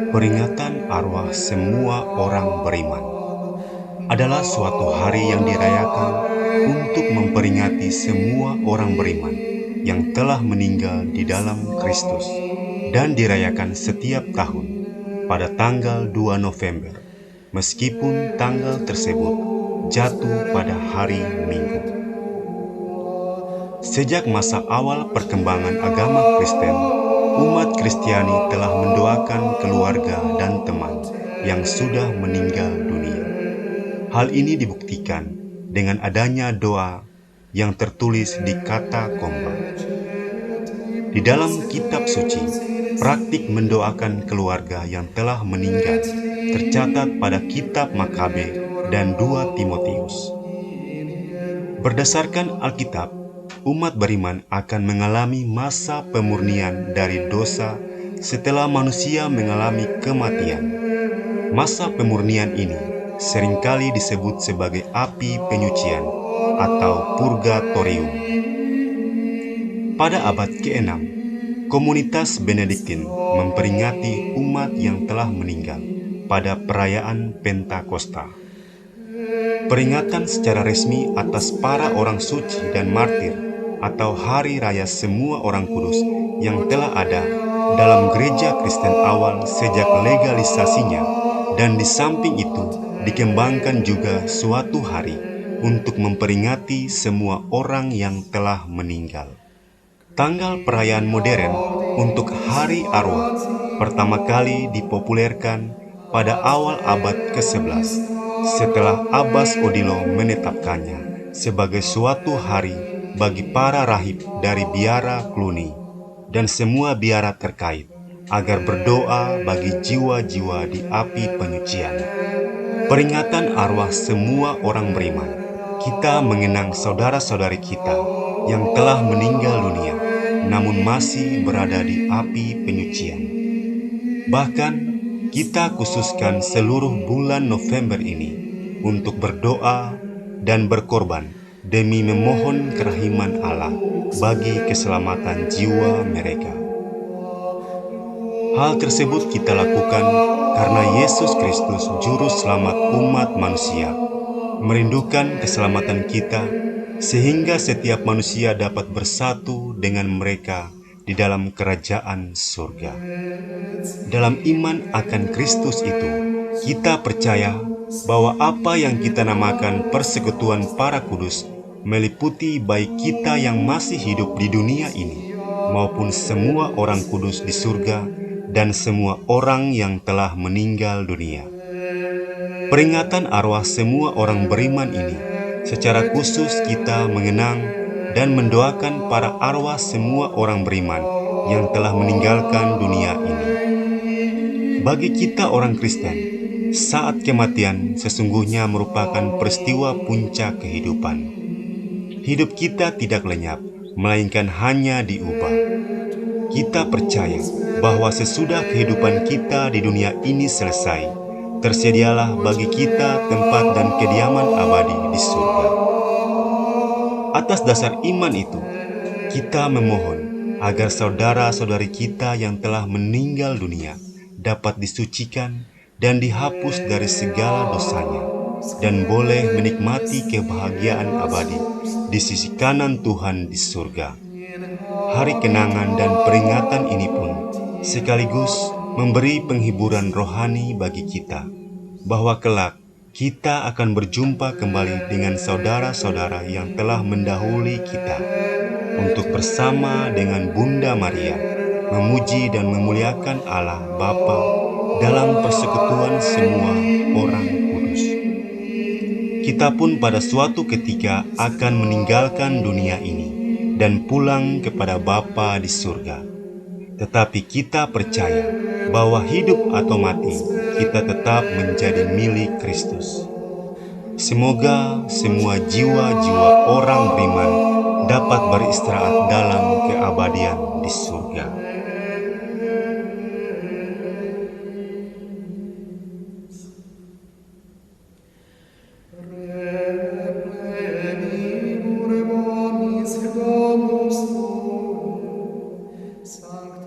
Peringatan arwah semua orang beriman adalah suatu hari yang dirayakan untuk memperingati semua orang beriman yang telah meninggal di dalam Kristus dan dirayakan setiap tahun pada tanggal 2 November, meskipun tanggal tersebut jatuh pada hari Minggu. Sejak masa awal perkembangan agama Kristen, umat Kristiani telah mendoakan keluarga dan teman yang sudah meninggal dunia. Hal ini dibuktikan dengan adanya doa yang tertulis di katakomba. Di dalam kitab suci, praktik mendoakan keluarga yang telah meninggal tercatat pada kitab Makabe dan 2 Timotius. Berdasarkan Alkitab, umat beriman akan mengalami masa pemurnian dari dosa setelah manusia mengalami kematian. Masa pemurnian ini seringkali disebut sebagai api penyucian atau purgatorium. Pada abad ke-6, komunitas Benediktin memperingati umat yang telah meninggal pada perayaan Pentakosta. Peringatan secara resmi atas para orang suci dan martir atau hari raya semua orang kudus yang telah ada dalam gereja Kristen awal sejak legalisasinya, dan di samping itu dikembangkan juga suatu hari untuk memperingati semua orang yang telah meninggal. Tanggal perayaan modern untuk Hari Arwah pertama kali dipopulerkan pada awal abad ke-11 setelah Abbas Odilo menetapkannya sebagai suatu hari bagi para rahib dari biara Cluny dan semua biara terkait agar berdoa bagi jiwa-jiwa di api penyucian. Peringatan arwah semua orang beriman, kita mengenang saudara-saudari kita yang telah meninggal dunia namun masih berada di api penyucian. Bahkan kita khususkan seluruh bulan November ini untuk berdoa dan berkorban demi memohon kerahiman Allah bagi keselamatan jiwa mereka. Hal tersebut kita lakukan karena Yesus Kristus juru selamat umat manusia merindukan keselamatan kita, sehingga setiap manusia dapat bersatu dengan mereka di dalam kerajaan surga. Dalam iman akan Kristus itu, kita percaya bahwa apa yang kita namakan persekutuan para kudus meliputi baik kita yang masih hidup di dunia ini, maupun semua orang kudus di surga dan semua orang yang telah meninggal dunia. Peringatan arwah semua orang beriman ini, secara khusus kita mengenang dan mendoakan para arwah semua orang beriman yang telah meninggalkan dunia ini. Bagi kita orang Kristen, saat kematian sesungguhnya merupakan peristiwa puncak kehidupan. Hidup kita tidak lenyap, melainkan hanya diubah. Kita percaya bahwa sesudah kehidupan kita di dunia ini selesai, tersedialah bagi kita tempat dan kediaman abadi di surga. Atas dasar iman itu, kita memohon agar saudara-saudari kita yang telah meninggal dunia dapat disucikan dan dihapus dari segala dosanya, dan boleh menikmati kebahagiaan abadi di sisi kanan Tuhan di surga. Hari kenangan dan peringatan ini pun sekaligus memberi penghiburan rohani bagi kita, bahwa kelak kita akan berjumpa kembali dengan saudara-saudara yang telah mendahului kita, untuk bersama dengan Bunda Maria memuji dan memuliakan Allah Bapa dalam persekutuan semua orang kudus. Kita pun pada suatu ketika akan meninggalkan dunia ini dan pulang kepada Bapa di surga. Tetapi kita percaya bahwa hidup atau mati, kita tetap menjadi milik Kristus. Semoga semua jiwa-jiwa orang beriman dapat beristirahat dalam keabadian di surga. Sancta